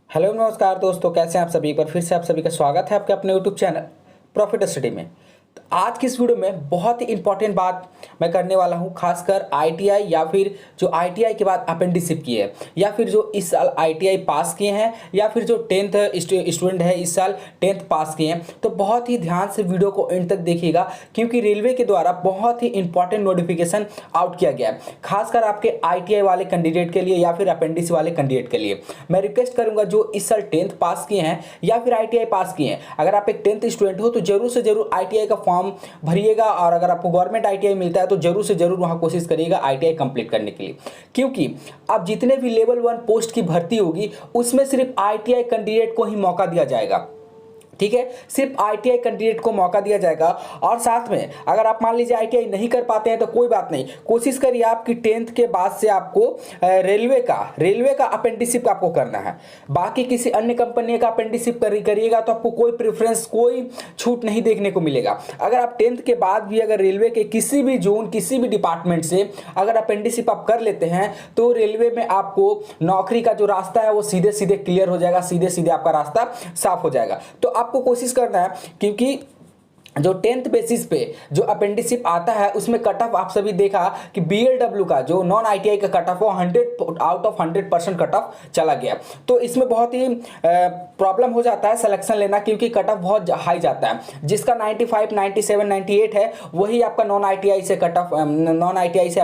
Hello नमस्कार दोस्तों, कैसे हैं आप सभी। एक बार फिर से आप सभी का स्वागत है आपके अपने यूट्यूब चैनल प्रॉफिट स्टडी में। तो आज की इस वीडियो में बहुत ही इंपॉर्टेंट बात मैं करने वाला हूं, खासकर आईटीआई या फिर जो आईटीआई के बाद अपेंडिसिप किए हैं या फिर जो इस साल आईटीआई पास किए हैं या फिर जो 10th स्टूडेंट है इस साल 10th पास किए हैं। तो बहुत ही ध्यान से वीडियो को एंड तक देखिएगा, क्योंकि रेलवे के द्वारा बहुत ही इंपॉर्टेंट नोटिफिकेशन आउट किया गया है, खासकर आपके आईटीआई वाले कैंडिडेट के लिए या फिर अपेंडिस वाले कैंडिडेट के लिए। मैं रिक्वेस्ट करूंगा जो इस साल 10th पास किए हैं या फिर आईटीआई पास किए हैं, अगर आप एक 10th स्टूडेंट हो तो जरूर से जरूर आईटीआई का फॉर्म भरिएगा, और अगर आपको गवर्नमेंट आईटीआई मिलता है तो जरूर से जरूर वहां कोशिश करिएगा आईटीआई कंप्लीट करने के लिए। क्योंकि अब जितने भी लेवल 1 पोस्ट की भर्ती होगी उसमें सिर्फ आईटीआई कैंडिडेट को ही मौका दिया जाएगा। ठीक है, सिर्फ आईटीआई कैंडिडेट को मौका दिया जाएगा। और साथ में अगर आप मान लीजिए आईटीआई नहीं कर पाते हैं तो कोई बात नहीं, कोशिश करिए आपकी 10th के बाद से आपको रेलवे का अपेंडिसिप आपको करना है। बाकी किसी अन्य कंपनी का अपेंडिसिप करिएगा तो आपको कोई प्रेफरेंस, कोई छूट नहीं देखने को मिलेगा। अगर आप 10th के बाद भी अगर रेलवे के किसी भी जोन, किसी भी डिपार्टमेंट से अगर अपेंडिसिप आप कर लेते हैं तो रेलवे में आपको नौकरी का जो रास्ता है वो सीधे सीधे क्लियर हो जाएगा, सीधे सीधे आपका रास्ता साफ हो जाएगा। तो आपको कोशिश करना है, क्योंकि जो 10th बेसिस पे जो अपेंडिसिप आता है उसमें कट ऑफ आप सभी देखा कि बीएलडब्ल्यू का जो नॉन आईटीआई का कट ऑफ वो 100 आउट ऑफ 100% कट ऑफ चला गया। तो इसमें बहुत ही प्रॉब्लम हो जाता है सिलेक्शन लेना, क्योंकि कट ऑफ बहुत हाई जाता है। जिसका 95, 97, 98 है वही आपका नॉन आईटीआई से कट ऑफ, नॉन आईटीआई से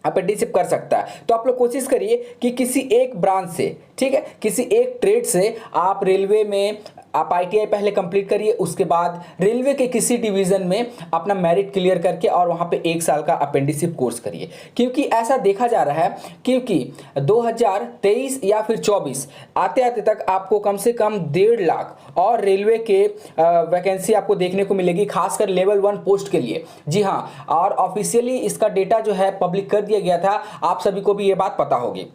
अपेंडिसिप कर सकता है। तो आप लोग कोशिश करिए कि किसी एक ब्रांच से, ठीक है, किसी एक ट्रेड से आप रेलवे में आप आईटीआई पहले कंप्लीट करिए, उसके बाद रेलवे के किसी डिवीजन में अपना मेरिट क्लियर करके और वहां पे 1 साल का अपेंडिसिप कोर्स करिए। क्योंकि ऐसा देखा जा रहा है क्योंकि 2023 या फिर 24 आते आते तक आपको कम से कम 1.5 लाख और रेलवे के वैकेंसी आपको देखने को मिलेगी, खासकर लेवल 1 पोस्ट के लिए। जी हाँ, और ऑफिशियली इसका डेटा जो है पब्लिक कर दिया गया था, आप सभी को भी ये बात पता होगी।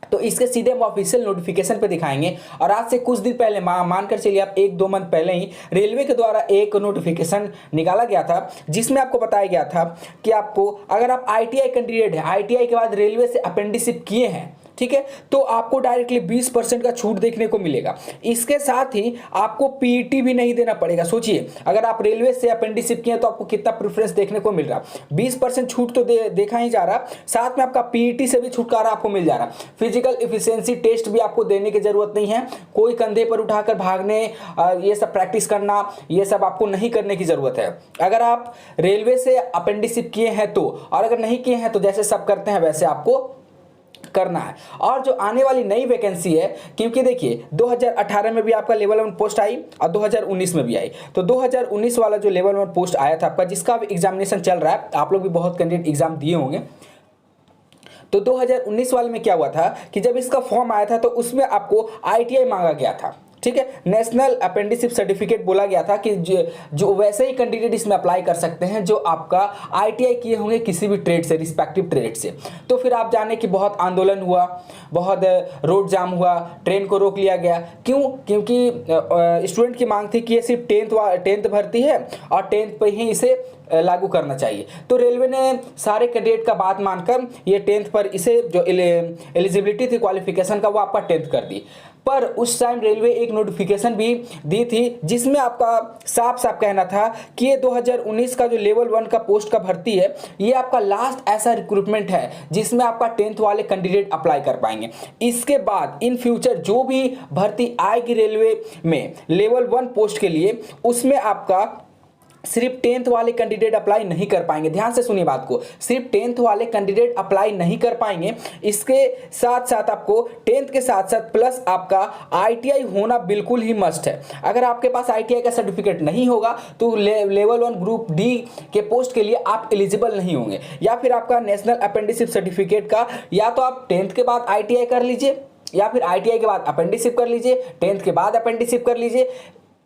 तो इसके सीधे हम ऑफिशियल नोटिफिकेशन पे दिखाएंगे। और आज से कुछ दिन पहले, मानकर चलिए आप 1-2 मंथ पहले ही रेलवे के द्वारा एक नोटिफिकेशन निकाला गया था, जिसमें आपको बताया गया था कि आपको अगर आप आईटीआई कैंडिडेट है, आईटीआई के बाद रेलवे से अपेंडिसिप किए हैं, ठीक है, तो आपको डायरेक्टली 20% का छूट देखने को मिलेगा। इसके साथ ही आपको पीईटी भी नहीं देना पड़ेगा। सोचिए, अगर आप रेलवे से अपेंडिसिप किए तो आपको कितना प्रेफरेंस देखने को मिल रहा। 20% छूट तो देखा ही जा रहा, साथ में आपका पीईटी से भी छुटकारा आपको मिल जा रहा। फिजिकल इफिशियंसी टेस्ट भी आपको देने की जरूरत नहीं है, कोई कंधे पर उठाकर भागने, ये सब प्रैक्टिस करना, ये सब आपको नहीं करने की जरूरत है। अगर आप रेलवे से अपेंडिसिप किए हैं तो, और अगर नहीं किए हैं तो जैसे सब करते हैं वैसे आपको करना है। और जो आने वाली नई वैकेंसी है, क्योंकि देखिए 2018 में भी आपका लेवल 1 पोस्ट आई और 2019 में भी आई। तो 2019 वाला जो लेवल 1 पोस्ट आया था आपका, जिसका भी एग्जामिनेशन चल रहा है, आप लोग भी बहुत कैंडिडेट एग्जाम दिए होंगे। तो 2019 वाले में क्या हुआ था कि जब इसका फॉर्म आया था तो उसमें आपको आईटीआई मांगा गया था, ठीक है, नेशनल अपेंडिसिप सर्टिफिकेट बोला गया था कि जो वैसे ही कैंडिडेट इसमें अप्लाई कर सकते हैं जो आपका आईटीआई किए होंगे किसी भी ट्रेड से, रिस्पेक्टिव ट्रेड से। तो फिर आप जाने कि बहुत आंदोलन हुआ, बहुत रोड जाम हुआ, ट्रेन को रोक लिया गया। क्यों? क्योंकि स्टूडेंट की मांग थी कि ये सिर्फ 10th भर्ती है और 10th पे ही इसे लागू करना चाहिए। तो रेलवे ने सारे कैंडिडेट का बात मानकर ये 10th पर इसे जो एलिजिबिलिटी थी क्वालिफिकेशन का, वो आपका 10th कर दी। पर उस टाइम रेलवे एक नोटिफिकेशन भी दी थी जिसमें आपका साफ साफ कहना था कि ये 2019 का जो लेवल 1 का पोस्ट का भर्ती है, ये आपका लास्ट ऐसा रिक्रूटमेंट है जिसमें आपका 10th वाले कैंडिडेट अप्लाई कर पाएंगे। इसके बाद इन फ्यूचर जो भी भर्ती आएगी रेलवे में लेवल 1 पोस्ट के लिए, उसमें आपका सिर्फ 10th वाले कैंडिडेट अप्लाई नहीं कर पाएंगे। ध्यान से सुनिए बात को, सिर्फ 10th वाले कैंडिडेट अप्लाई नहीं कर पाएंगे। इसके साथ साथ आपको 10th के साथ साथ प्लस आपका आईटीआई होना बिल्कुल ही मस्ट है। अगर आपके पास आईटीआई का सर्टिफिकेट नहीं होगा तो लेवल 1 ग्रुप डी के पोस्ट के लिए आप एलिजिबल नहीं होंगे। या फिर आपका नेशनल अपेंडिसिप सर्टिफिकेट का, या तो आप 10th के बाद आईटीआई कर लीजिए या फिर आईटीआई के बाद अपेंडिसिप कर लीजिए, 10th के बाद अपेंडिसिप कर लीजिए।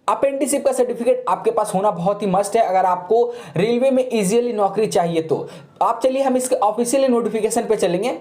अपेंडिसिप का सर्टिफिकेट आपके पास होना बहुत ही मस्ट है अगर आपको रेलवे में इजीली नौकरी चाहिए तो। आप चलिए हम इसके ऑफिशियल नोटिफिकेशन पे चलेंगे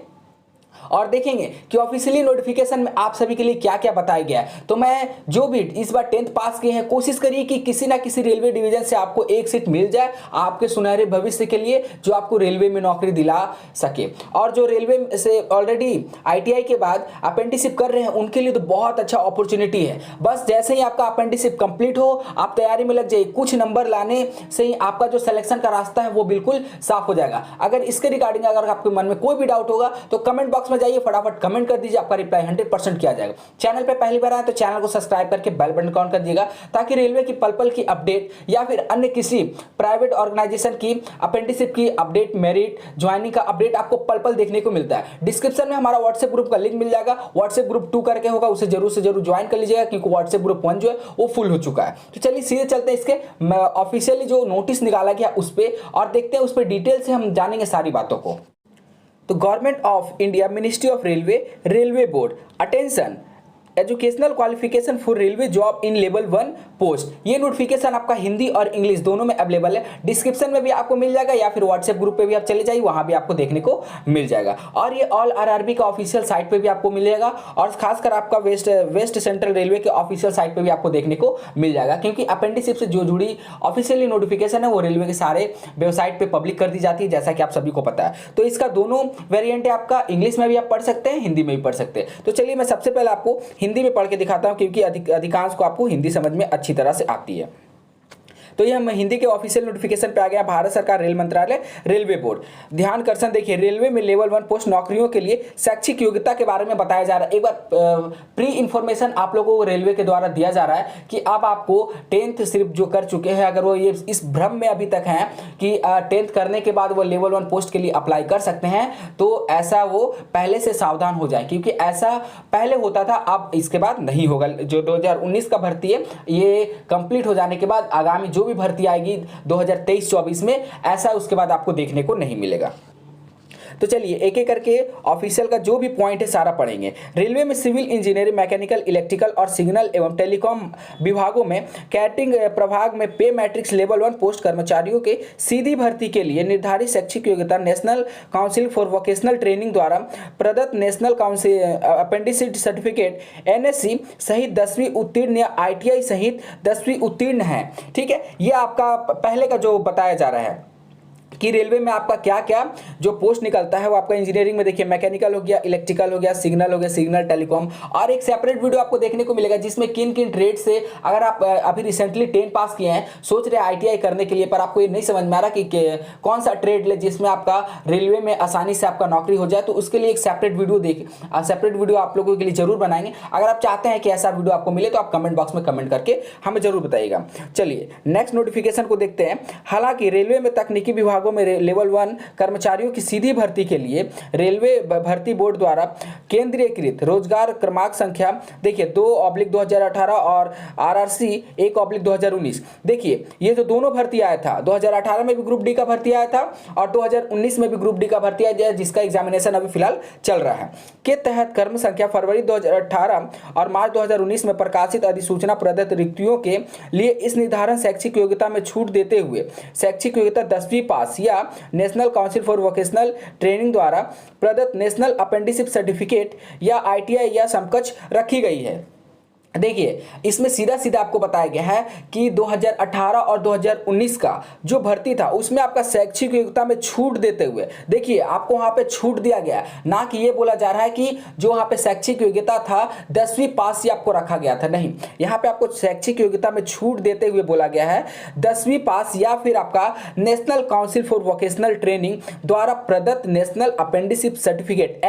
और देखेंगे कि ऑफिशियली नोटिफिकेशन में आप सभी के लिए क्या क्या बताया गया है। तो मैं जो भी इस बार 10th पास किए हैं, कोशिश करिए कि किसी ना किसी रेलवे डिवीजन से आपको एक सीट मिल जाए आपके सुनहरे भविष्य के लिए, जो आपको रेलवे में नौकरी दिला सके। और जो रेलवे से ऑलरेडी ITI के बाद अप्रेंटिसशिप कर रहे हैं उनके लिए तो बहुत अच्छा अपॉर्चुनिटी है। बस जैसे ही आपका अप्रेंटिसशिप कंप्लीट हो, आप तैयारी में लग जाइए, कुछ नंबर लाने से ही आपका जो सिलेक्शन का रास्ता है वो बिल्कुल साफ हो जाएगा। अगर इसके रिगार्डिंग अगर आपके मन में कोई भी डाउट होगा तो कमेंट बॉक्स में जाइए, फटाफट कमेंट कर दीजिए, आपका रिप्लाई 100% किया जाएगा। चैनल पे पहली बार आए तो चैनल को सब्सक्राइब करके बेल बटन ऑन कर दिएगा, ताकि रेलवे की पल पल की अपडेट या फिर अन्य किसी प्राइवेट ऑर्गेनाइजेशन की अप्रेंटिसशिप की अपडेट, मेरिट, ज्वाइनिंग का अपडेट आपको पल पल देखने को मिलता है। डिस्क्रिप्शन में हमारा व्हाट्सएप ग्रुप का लिंक मिल जाएगा, व्हाट्सएप ग्रुप 2 करके होगा, उसे जरूर से जरूर ज्वाइन कर लीजिएगा, क्योंकि व्हाट्सएप ग्रुप 1 जो है वो फुल हो चुका है। तो चलिए सीधे चलते हैं इसके ऑफिशियली जो नोटिस निकाला गया उस पर, और देखते हैं उस पर डिटेल से हम जानेंगे सारी बातों को। तो government of India, ministry of railway, railway board, attention, educational qualification for railway job in level 1 post. ये नोटिफिकेशन आपका हिंदी और इंग्लिश दोनों में अवेलेबल है। डिस्क्रिप्शन में भी आपको मिल जाएगा, या फिर व्हाट्सएप ग्रुप पे भी आप चले जाइए, वहां भी आपको देखने को मिल जाएगा। और ये ऑल RRB का ऑफिशियल साइट पे भी आपको मिलेगा, और खासकर आपका वेस्ट सेंट्रल रेलवे के ऑफिशियल साइट पे भी आपको देखने को मिल जाएगा, क्योंकि अप्रेंटिसशिप से जो जुड़ी ऑफिशियली नोटिफिकेशन है वो रेलवे के सारे वेबसाइट पे पब्लिक कर दी जाती है, जैसा कि आप सभी को पता है। तो इसका दोनों वेरिएंट है, आपका इंग्लिश में भी आप पढ़ सकते हैं, हिंदी में भी पढ़ सकते हैं। तो चलिए मैं सबसे पहले आपको हिंदी में पढ़ के दिखाता हूं, क्योंकि अधिकांश को आपको हिंदी समझ में अच्छी तरह से आती है। तो ये हम हिंदी के ऑफिशियल नोटिफिकेशन पे आ गया, भारत सरकार रेल मंत्रालय, रेलवे बोर्ड। ध्यान कर्षण देखिए, रेलवे में लेवल 1 पोस्ट नौकरियों के लिए शैक्षिक योग्यता के बारे में बताया जा रहा है। एक बार प्री इंफॉर्मेशन आप लोगों को रेलवे के द्वारा दिया जा रहा है कि अब आपको 10th सिर्फ जो कर चुके हैं, अगर वो ये इस भ्रम में अभी तक हैं कि 10th करने के बाद वो लेवल 1 पोस्ट के लिए अप्लाई कर सकते हैं, तो ऐसा वो पहले से सावधान हो जाए, क्योंकि ऐसा पहले होता था, अब इसके बाद नहीं होगा। जो 2019 का भर्ती है, ये कंप्लीट हो जाने के बाद आगामी जो भी भर्ती आएगी 2023-24 में, ऐसा उसके बाद आपको देखने को नहीं मिलेगा। तो चलिए एक एक करके ऑफिशियल का जो भी पॉइंट है सारा पढ़ेंगे। रेलवे में सिविल इंजीनियरिंग, मैकेनिकल, इलेक्ट्रिकल और सिग्नल एवं टेलीकॉम विभागों में कैटरिंग प्रभाग में पे मैट्रिक्स लेवल 1 पोस्ट कर्मचारियों के सीधी भर्ती के लिए निर्धारित शैक्षिक योग्यता national council for vocational training द्वारा प्रदत्त national council apprenticeship certificate NSC सहित 10वीं उत्तीर्ण या ITI सहित 10वीं उत्तीर्ण है। ठीक है, ये आपका पहले का जो बताया जा रहा है कि रेलवे में आपका क्या क्या जो पोस्ट निकलता है वो आपका इंजीनियरिंग में देखिए मैकेनिकल हो गया, इलेक्ट्रिकल हो गया, सिग्नल हो गया, सिग्नल टेलीकॉम, और एक सेपरेट वीडियो आपको देखने को मिलेगा जिसमें किन किन ट्रेड से, अगर आप अभी रिसेंटली 10 पास किए हैं, सोच रहे हैं ITI करने के लिए, पर आपको ये नहीं समझ में आ रहा कि कौन सा ट्रेड ले जिसमें आपका रेलवे में आसानी से आपका नौकरी हो जाए, तो उसके लिए एक सेपरेट वीडियो आप लोगों के लिए जरूर बनाएंगे। अगर आप चाहते हैं कि ऐसा वीडियो आपको मिले तो आप कमेंट बॉक्स में कमेंट करके हमें जरूर बताइएगा। चलिए नेक्स्ट नोटिफिकेशन को देखते हैं। हालांकि रेलवे में तकनीकी विभागों में लेवल 1 कर्मचारियों की सीधी भर्ती के लिए रेलवे भर्ती बोर्ड द्वारा केंद्रीयकृत रोजगार क्रमांक संख्या देखिए 2/2018 और RRC 1/2019। देखिए ये जो दोनों भर्ती आया था, 2018 में भी ग्रुप डी का भर्ती आया था और 2019 में भी ग्रुप डी का भर्ती आया, जिसका एग्जामिनेशन अभी फिलहाल चल रहा है, के तहत कर्म संख्या फरवरी 2018 और मार्च 2019 में प्रकाशित अधिसूचना प्रदत्त रिक्तियों के लिए इस निर्धारण शैक्षिक योग्यता में छूट देते हुए शैक्षिक योग्यता 10वीं पास या national council for vocational training द्वारा प्रदत्त नेशनल अप्रेंटिसशिप सर्टिफिकेट या ITI या समकक्ष रखी गई है। देखिए इसमें सीधा सीधा आपको बताया गया है कि 2018 और 2019 का जो भर्ती था उसमें आपका शैक्षिक योग्यता में छूट देते हुए, देखिए आपको वहां पे छूट दिया गया, ना कि ये बोला जा रहा है कि जो वहां पे शैक्षिक योग्यता था 10वीं पास ही आपको रखा गया था, नहीं, यहाँ पे आपको शैक्षिक योग्यता में छूट देते हुए बोला गया है 10वीं पास या फिर आपका national council for vocational training द्वारा प्रदत्त नेशनल अप्रेंटिसशिप सर्टिफिकेट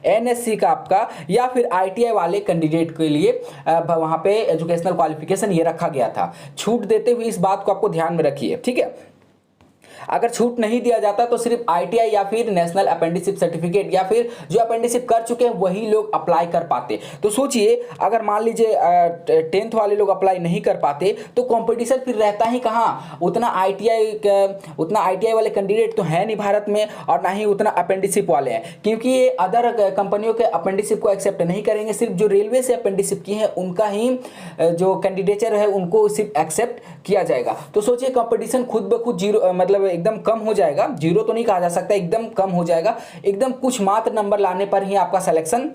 NSC का आपका या फिर ITI वाले कैंडिडेट के लिए वहां पे एजुकेशनल क्वालिफिकेशन ये रखा गया था। छूट देते हुए इस बात को आपको ध्यान में रखिए, ठीक है। अगर छूट नहीं दिया जाता तो सिर्फ ITI या फिर नेशनल अप्रेंटिसशिप सर्टिफिकेट या फिर जो अप्रेंटिसशिप कर चुके हैं वही लोग अप्लाई कर पाते। तो सोचिए अगर मान लीजिए 10th वाले लोग अप्लाई नहीं कर पाते तो कंपटीशन फिर रहता ही कहाँ, उतना ITI वाले कैंडिडेट तो है नहीं भारत में और ना ही उतना अप्रेंटिसशिप वाले हैं, क्योंकि ये अदर कंपनियों के अप्रेंटिसशिप को एक्सेप्ट नहीं करेंगे, सिर्फ जो रेलवे से अप्रेंटिसशिप किए हैं उनका ही जो कैंडिडेचर है उनको सिर्फ एक्सेप्ट किया जाएगा। तो सोचिए कंपटीशन खुद ब खुद जीरो, मतलब एकदम कम हो जाएगा, जीरो तो नहीं कहा जा सकता, एकदम कम हो जाएगा, एकदम कुछ मात्र नंबर लाने पर ही आपका सिलेक्शन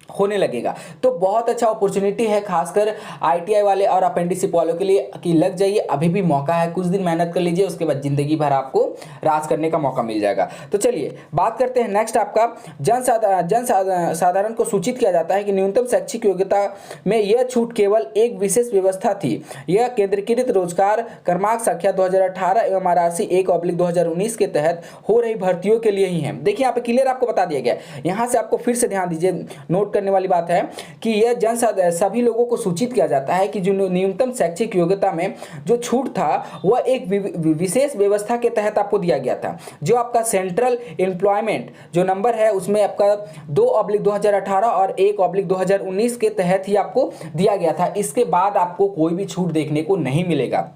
होने लगेगा। तो बहुत अच्छा अपॉर्चुनिटी है खासकर आईटीआई वाले और अपेंडिसिप वालों के लिए कि लग जाइए, अभी भी मौका है, कुछ दिन मेहनत कर लीजिए, उसके बाद जिंदगी भर आपको राज करने का मौका मिल जाएगा। तो चलिए बात करते हैं नेक्स्ट, आपका साधारण को सूचित किया जाता है कि न्यूनतम शैक्षिक योग्यता में यह छूट केवल एक विशेष व्यवस्था थी। यह केंद्रीकृत रोजगार क्रमांक संख्या 2018 एवं आरआरसी 1/2019 के तहत हो रही भर्तियों के लिए ही है। देखिए यहाँ पे क्लियर आपको बता दिया गया, यहाँ से आपको फिर से ध्यान दीजिए, नोट करने वाली बात है कि यह सभी लोगों को सूचित किया जाता है कि जो न्यूनतम शैक्षिक योग्यता में जो छूट था वह एक विशेष व्यवस्था के तहत आपको दिया गया था। जो आपका सेंट्रल एम्प्लॉयमेंट जो नंबर है उसमें आपका 2/2018 और 1/2019 के तहत ही आपको दिया गया था। इसके बाद आपको कोई भी छूट देखने को नहीं मिलेगा।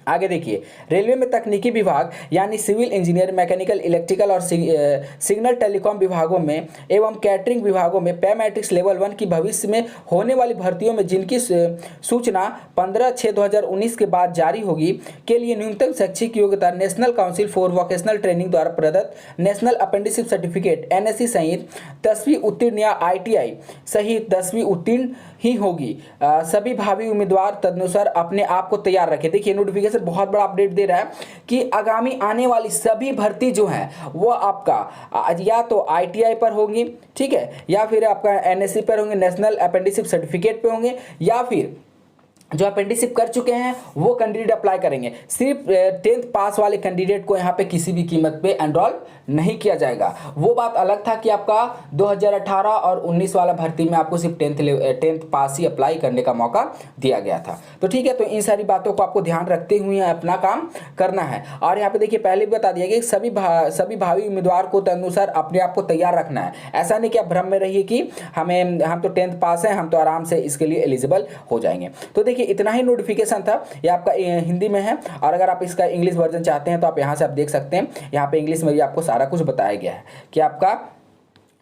आगे देखिए, रेलवे में तकनीकी विभाग यानी सिविल इंजीनियर, मैकेनिकल, इलेक्ट्रिकल और सिग्नल टेलीकॉम विभागों में एवं कैटरिंग विभागों में पे मैट्रिक्स लेवल 1 की भविष्य में होने वाली भर्तियों में जिनकी सूचना 15/6/2019 के बाद जारी होगी के लिए न्यूनतम शैक्षिक योग्यता national council for vocational training द्वारा प्रदत्त नेशनल अपेंडिसिप सर्टिफिकेट NSC सहित 10वीं उत्तीर्ण या ITI सहित 10वीं उत्तीर्ण ही होगी। सभी भावी उम्मीदवार तदनुसार अपने आप को तैयार रखें। देखिए नोटिफिकेशन बहुत बड़ा अपडेट दे रहा है कि आगामी आने वाली सभी भर्ती जो है वो आपका या तो ITI पर होंगी, ठीक है, या फिर आपका NSC पर होंगे, नेशनल अपेंडिसिप सर्टिफिकेट पे होंगे, या फिर जो अपेंडिसिप कर चुके हैं वो कैंडिडेट अप्लाई करेंगे। सिर्फ 10th पास वाले कैंडिडेट को यहाँ पे किसी भी कीमत पे एनरोल नहीं किया जाएगा। वो बात अलग था कि आपका 2018 और 19 वाला भर्ती में आपको सिर्फ 10th पास ही अप्लाई करने का मौका दिया गया था। तो ठीक है, तो इन सारी बातों को आपको ध्यान रखते हुए अपना काम करना है। और यहाँ पे देखिए पहले भी बता दिया गया कि सभी भावी उम्मीदवार को तदनुसार अपने आप को तैयार रखना है। ऐसा नहीं कि आप भ्रम में रहिए कि हम तो 10th पास हैं, हम तो आराम से इसके लिए एलिजिबल हो जाएंगे। तो देखिए इतना ही नोटिफिकेशन था, ये आपका हिंदी में है, और अगर आप इसका इंग्लिश वर्जन चाहते हैं तो आप यहाँ से आप देख सकते हैं। यहाँ पे इंग्लिश में भी आपको सारा कुछ बताया गया है कि आपका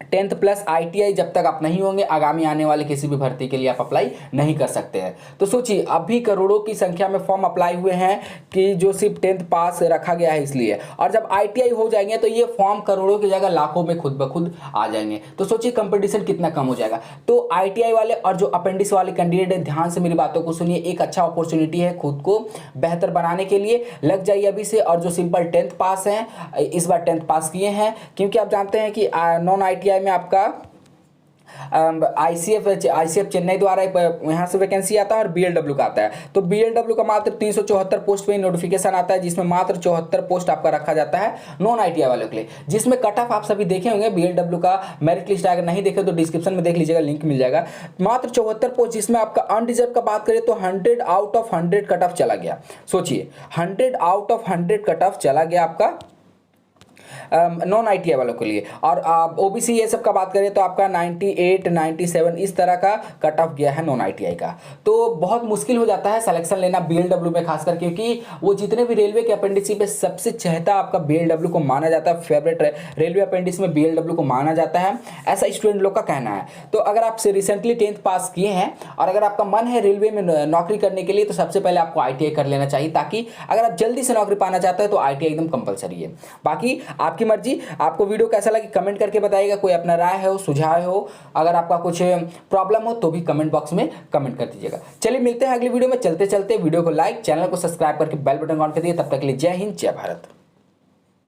10th प्लस ITI जब तक आप नहीं होंगे आगामी आने वाले किसी भी भर्ती के लिए आप अप्लाई नहीं कर सकते हैं। तो सोचिए अभी करोड़ों की संख्या में फॉर्म अप्लाई हुए हैं कि जो सिर्फ 10th पास रखा गया है इसलिए, और जब ITI हो जाएंगे तो ये फॉर्म करोड़ों की जगह लाखों में खुद ब खुद आ जाएंगे। तो सोचिए कंपटीशन कितना कम हो जाएगा। तो ITI वाले और जो अपेंडिक्स वाले कैंडिडेट है, ध्यान से मेरी बातों को सुनिए, एक अच्छा अपॉर्चुनिटी है खुद को बेहतर बनाने के लिए, लग जाइए अभी से। और जो सिंपल 10th पास हैं, इस बार 10th पास किए हैं, क्योंकि आप जानते हैं कि नॉन ITI में आपका ICF चेन्नई द्वारा यहाँ से वैकेंसी आता है और BLW का आता है। तो BLW का मात्र 374 पोस्ट पे नोटिफिकेशन आता है, जिसमें मात्र 74 पोस्ट आपका रखा जाता है नॉन ITI वालों के लिए, जिसमें कट ऑफ आप सभी देखे होंगे। BLW का मेरिट लिस्ट अगर नहीं देखे तो डिस्क्रिप्शन में देख लीजिएगा, लिंक मिल जाएगा। मात्र 74 पोस्ट, जिसमें आपका अनरिजर्व का बात करें तो 100 आउट ऑफ 100 कट ऑफ चला गया। सोचिए 100 आउट ऑफ 100 कट ऑफ चला गया आपका नॉन ITI वालों के लिए। और OBC ये सब का बात करें तो आपका 98 97 इस तरह का कट ऑफ गया है नॉन ITI का। तो बहुत मुश्किल हो जाता है सिलेक्शन लेना BLW में खासकर, क्योंकि वो जितने भी रेलवे के अपेंडिक्स पे सबसे चहेता आपका BLW को माना जाता है, फेवरेट रेलवे अपेंडिक्स में BLW को माना जाता है, ऐसा स्टूडेंट लोग का कहना है। तो अगर आप रिसेंटली 10th पास किए हैं और अगर आपका मन है रेलवे में नौकरी करने के लिए, तो सबसे पहले आपको ITI कर लेना चाहिए, ताकि अगर आप जल्दी से नौकरी पाना चाहते हैं तो ITI एकदम कंपलसरी है। बाकी आपकी मर्जी। आपको वीडियो कैसा लगे कमेंट करके बताइएगा, कोई अपना राय हो, सुझाव हो, अगर आपका कुछ प्रॉब्लम हो तो भी कमेंट बॉक्स में कमेंट कर दीजिएगा। चलिए मिलते हैं अगली वीडियो में। चलते चलते वीडियो को लाइक, चैनल को सब्सक्राइब करके बेल बटन ऑन कर दिए। तब तक के लिए जय हिंद, जय भारत।